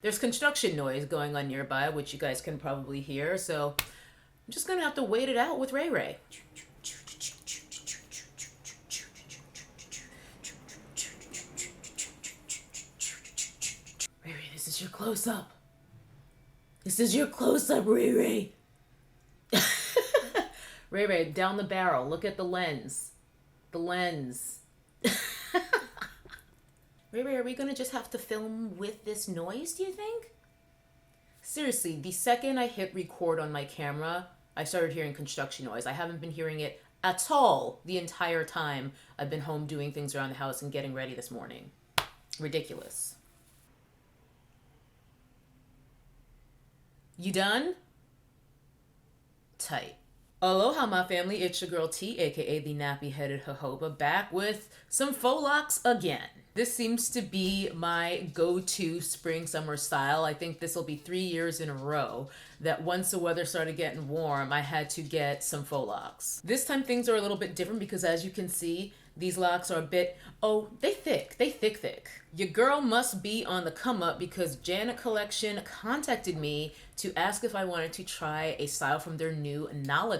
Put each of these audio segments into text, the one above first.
There's construction noise going on nearby, which you guys can probably hear, so I'm just gonna have to wait it out with Ray Ray. Ray Ray, this is your close-up. This is your close-up, Ray Ray. Ray Ray, down the barrel. Look at the lens. The lens. Ray Ray, are we gonna just have to film with this noise, do you think? Seriously, the second I hit record on my camera, I started hearing construction noise. I haven't been hearing it at all the entire time I've been home doing things around the house and getting ready this morning. Ridiculous. You done? Tight. Aloha, my family. It's your girl T, aka the nappy-headed jojoba, back with some faux locks again. This seems to be my go-to spring-summer style. I think this will be 3 years in a row that once the weather started getting warm, I had to get some faux locks. This time things are a little bit different because, as you can see, these locks are a bit, they thick. Your girl must be on the come up because Janet Collection contacted me to ask if I wanted to try a style from their new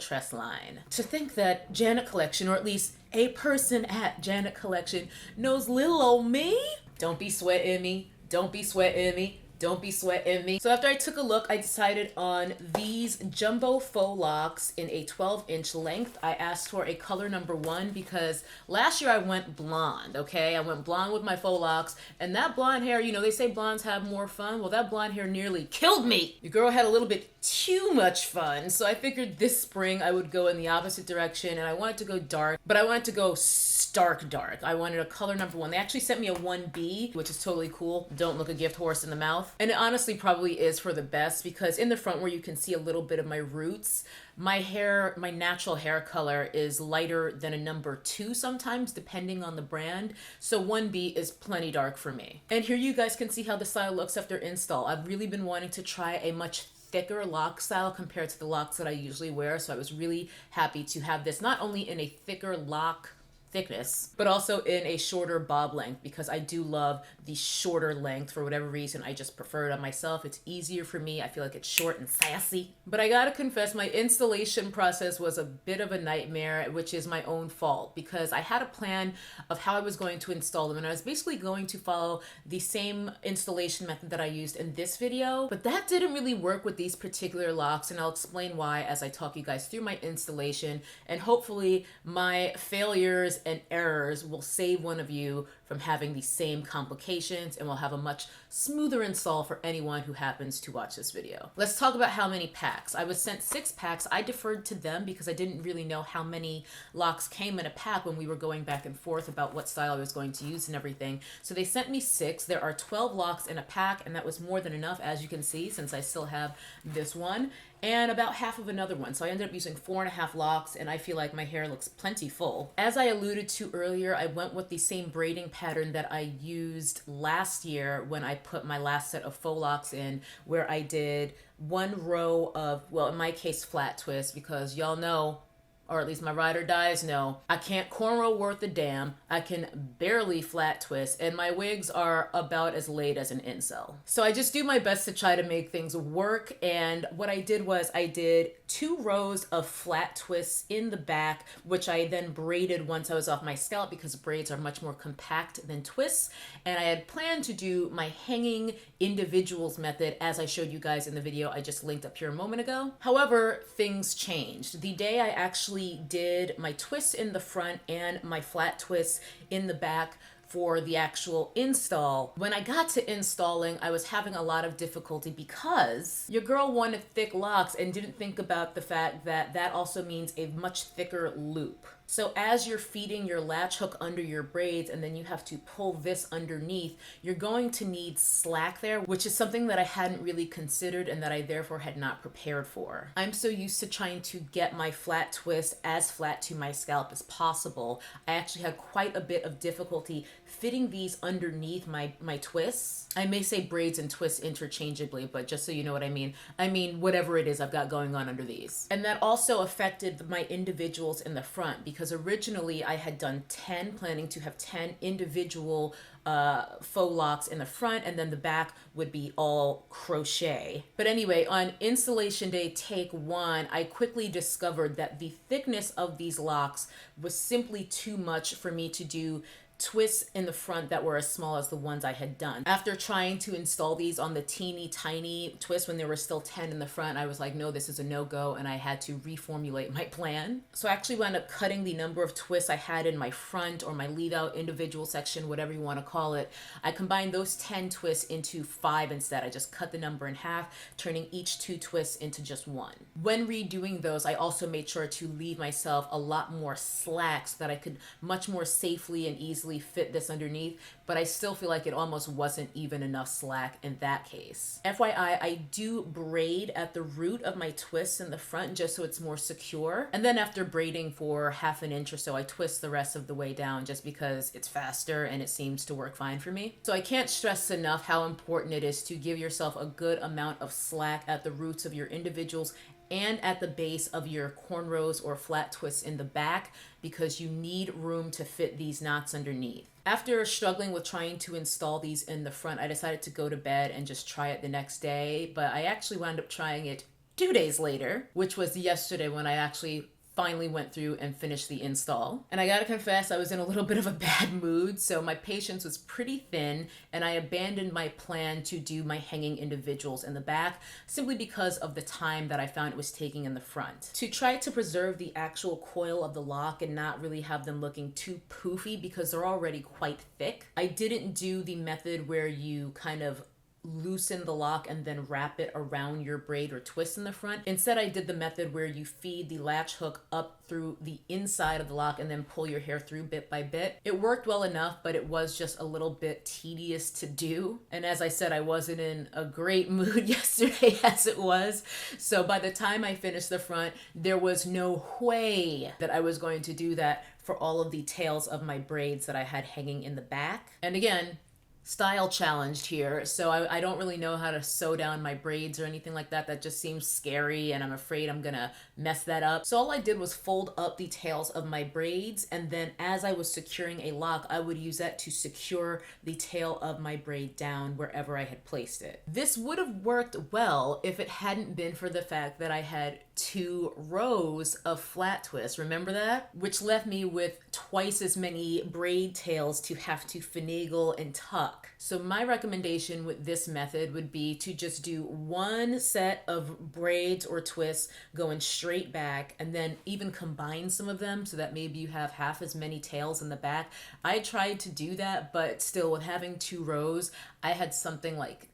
Tress line. To think that Janet Collection, or at least a person at Janet Collection, knows little old me? Don't be sweating me. Don't be sweating me. Don't be sweating me. So after I took a look, I decided on these jumbo faux locks in a 12-inch length. I asked for a color number 1 because last year I went blonde, okay? I went blonde with my faux locks, and that blonde hair, you know, they say blondes have more fun. Well, that blonde hair nearly killed me. Your girl had a little bit too much fun, so I figured this spring I would go in the opposite direction, and I wanted to go dark, but I wanted to go stark dark. I wanted a color number 1. They actually sent me a 1B, which is totally cool. Don't look a gift horse in the mouth. And it honestly probably is for the best because in the front where you can see a little bit of my roots, my hair, my natural hair color is lighter than a number 2 sometimes depending on the brand. So 1B is plenty dark for me. And here you guys can see how the style looks after install. I've really been wanting to try a much thicker lock style compared to the locks that I usually wear. So I was really happy to have this not only in a thicker lock thickness, but also in a shorter bob length because I do love the shorter length. For whatever reason, I just prefer it on myself. It's easier for me. I feel like it's short and sassy. But I gotta confess, my installation process was a bit of a nightmare, which is my own fault because I had a plan of how I was going to install them, and I was basically going to follow the same installation method that I used in this video, but that didn't really work with these particular locks, and I'll explain why as I talk you guys through my installation, and hopefully my failures and errors will save one of you from having the same complications and will have a much smoother install for anyone who happens to watch this video. Let's talk about how many packs. I was sent 6 packs. I deferred to them because I didn't really know how many locks came in a pack when we were going back and forth about what style I was going to use and everything. So they sent me 6. There are 12 locks in a pack, and that was more than enough, as you can see, since I still have this one and about half of another one. So I ended up using 4.5 locks, and I feel like my hair looks plenty full. As I alluded to earlier, I went with the same braiding pattern that I used last year when I put my last set of faux locks in, where I did 1 row of, well, in my case, flat twist, because y'all know, or at least my ride or dies know, I can't cornrow worth a damn. I can barely flat twist, and my wigs are about as laid as an incel. So I just do my best to try to make things work, and what I did was I did 2 rows of flat twists in the back, which I then braided once I was off my scalp because braids are much more compact than twists, and I had planned to do my hanging individuals method as I showed you guys in the video I just linked up here a moment ago. However, things changed. The day I actually did my twists in the front and my flat twists in the back for the actual install, when I got to installing, I was having a lot of difficulty because your girl wanted thick locks and didn't think about the fact that that also means a much thicker loop. So as you're feeding your latch hook under your braids and then you have to pull this underneath, you're going to need slack there, which is something that I hadn't really considered and that I therefore had not prepared for. I'm so used to trying to get my flat twist as flat to my scalp as possible. I actually had quite a bit of difficulty fitting these underneath my twists. I may say braids and twists interchangeably, but just so you know what I mean whatever it is I've got going on under these. And that also affected my individuals in the front because originally I had done 10, planning to have 10 individual faux locks in the front, and then the back would be all crochet. But anyway, on installation day take 1, I quickly discovered that the thickness of these locks was simply too much for me to do twists in the front that were as small as the ones I had done. After trying to install these on the teeny tiny twist when there were still 10 in the front, I was like, no, this is a no-go, and I had to reformulate my plan. So I actually wound up cutting the number of twists I had in my front or my leave out individual section, whatever you want to call it. I combined those 10 twists into 5 instead. I just cut the number in half, turning each 2 twists into just 1. When redoing those, I also made sure to leave myself a lot more slack so that I could much more safely and easily fit this underneath, but I still feel like it almost wasn't even enough slack in that case. FYI, I do braid at the root of my twists in the front just so it's more secure. And then after braiding for half an inch or so, I twist the rest of the way down just because it's faster and it seems to work fine for me. So I can't stress enough how important it is to give yourself a good amount of slack at the roots of your individuals and at the base of your cornrows or flat twists in the back, because you need room to fit these knots underneath. After struggling with trying to install these in the front, I decided to go to bed and just try it the next day, but I actually wound up trying it 2 days later, which was yesterday when I actually finally went through and finished the install. And I gotta confess, I was in a little bit of a bad mood, so my patience was pretty thin, and I abandoned my plan to do my hanging individuals in the back simply because of the time that I found it was taking in the front. To try to preserve the actual coil of the lock and not really have them looking too poofy because they're already quite thick, I didn't do the method where you kind of loosen the lock and then wrap it around your braid or twist in the front. Instead, I did the method where you feed the latch hook up through the inside of the lock and then pull your hair through bit by bit. It worked well enough, but it was just a little bit tedious to do. And as I said, I wasn't in a great mood yesterday as it was. So by the time I finished the front, there was no way that I was going to do that for all of the tails of my braids that I had hanging in the back. And again, style challenged here, so I don't really know how to sew down my braids or anything like that. That just seems scary, and I'm afraid I'm gonna mess that up. So all I did was fold up the tails of my braids, and then as I was securing a lock, I would use that to secure the tail of my braid down wherever I had placed it. This would have worked well if it hadn't been for the fact that I had 2 rows of flat twists, remember that? Which left me with twice as many braid tails to have to finagle and tuck. So my recommendation with this method would be to just do 1 set of braids or twists going straight back, and then even combine some of them so that maybe you have half as many tails in the back. I tried to do that, but still with having 2 rows, I had something like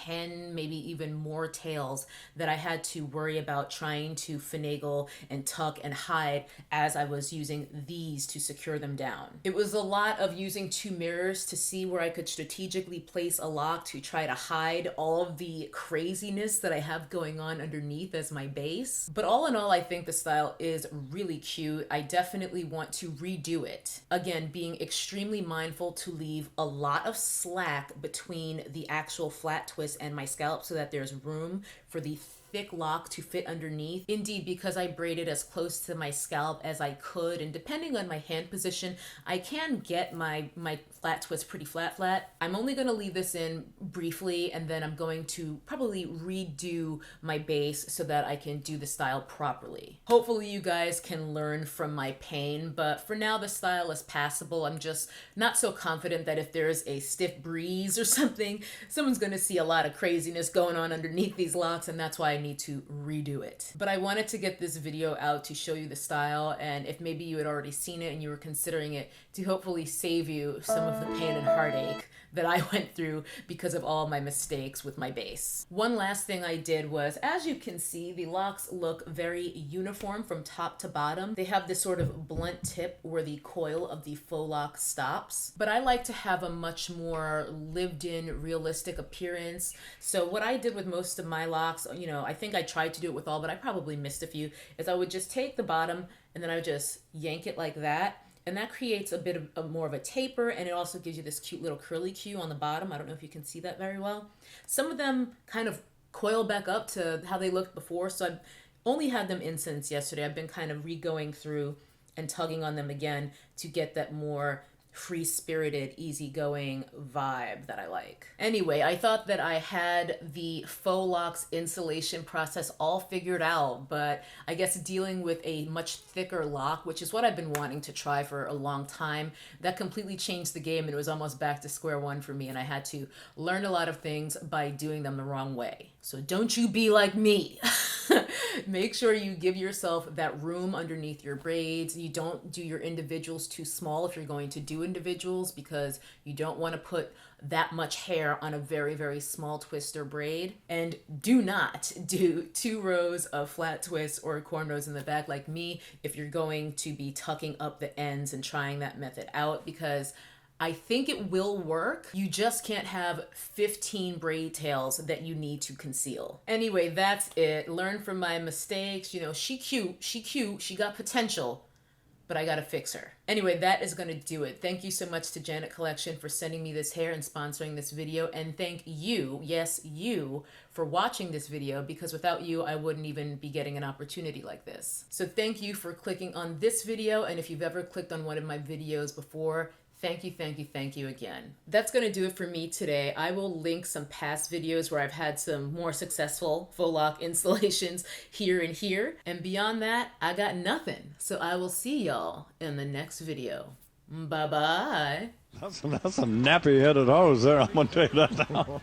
10, maybe even more tails that I had to worry about trying to finagle and tuck and hide as I was using these to secure them down. It was a lot of using 2 mirrors to see where I could strategically place a lock to try to hide all of the craziness that I have going on underneath as my base. But all in all, I think the style is really cute. I definitely want to redo it. Again, being extremely mindful to leave a lot of slack between the actual flat twist and my scalp so that there's room for the thick lock to fit underneath. Indeed, because I braided as close to my scalp as I could, and depending on my hand position, I can get my flat twist pretty flat. I'm only going to leave this in briefly, and then I'm going to probably redo my base so that I can do the style properly. Hopefully you guys can learn from my pain, but for now the style is passable. I'm just not so confident that if there's a stiff breeze or something, someone's going to see a lot of craziness going on underneath these locks, and that's why I need to redo it. But I wanted to get this video out to show you the style, and if maybe you had already seen it and you were considering it, to hopefully save you some of the pain and heartache that I went through because of all my mistakes with my base. One last thing I did was, as you can see, the locks look very uniform from top to bottom. They have this sort of blunt tip where the coil of the faux lock stops, but I like to have a much more lived-in, realistic appearance. So what I did with most of my locks, you know, I think I tried to do it with all, but I probably missed a few, is I would just take the bottom and then I would just yank it like that. And that creates a bit of more of a taper, and it also gives you this cute little curly Q on the bottom. I don't know if you can see that very well. Some of them kind of coil back up to how they looked before, so I've only had them in since yesterday. I've been kind of re-going through and tugging on them again to get that more free-spirited, easygoing vibe that I like. Anyway, I thought that I had the Faux Locs installation process all figured out, but I guess dealing with a much thicker lock, which is what I've been wanting to try for a long time, that completely changed the game, and it was almost back to square one for me, and I had to learn a lot of things by doing them the wrong way. So don't you be like me. Make sure you give yourself that room underneath your braids. You don't do your individuals too small if you're going to do individuals, because you don't want to put that much hair on a very, very small twist or braid. And do not do 2 rows of flat twists or cornrows in the back like me if you're going to be tucking up the ends and trying that method out, because I think it will work. You just can't have 15 braid tails that you need to conceal. Anyway, that's it. Learn from my mistakes. You know, she cute, she got potential, but I gotta fix her. Anyway, that is gonna do it. Thank you so much to Janet Collection for sending me this hair and sponsoring this video. And thank you, yes, you, for watching this video, because without you, I wouldn't even be getting an opportunity like this. So thank you for clicking on this video. And if you've ever clicked on one of my videos before, thank you again. That's gonna do it for me today. I will link some past videos where I've had some more successful faux loc installations here and here. And beyond that, I got nothing. So I will see y'all in the next video. Bye-bye. That's a nappy-headed hose there, I'm gonna tell you that now.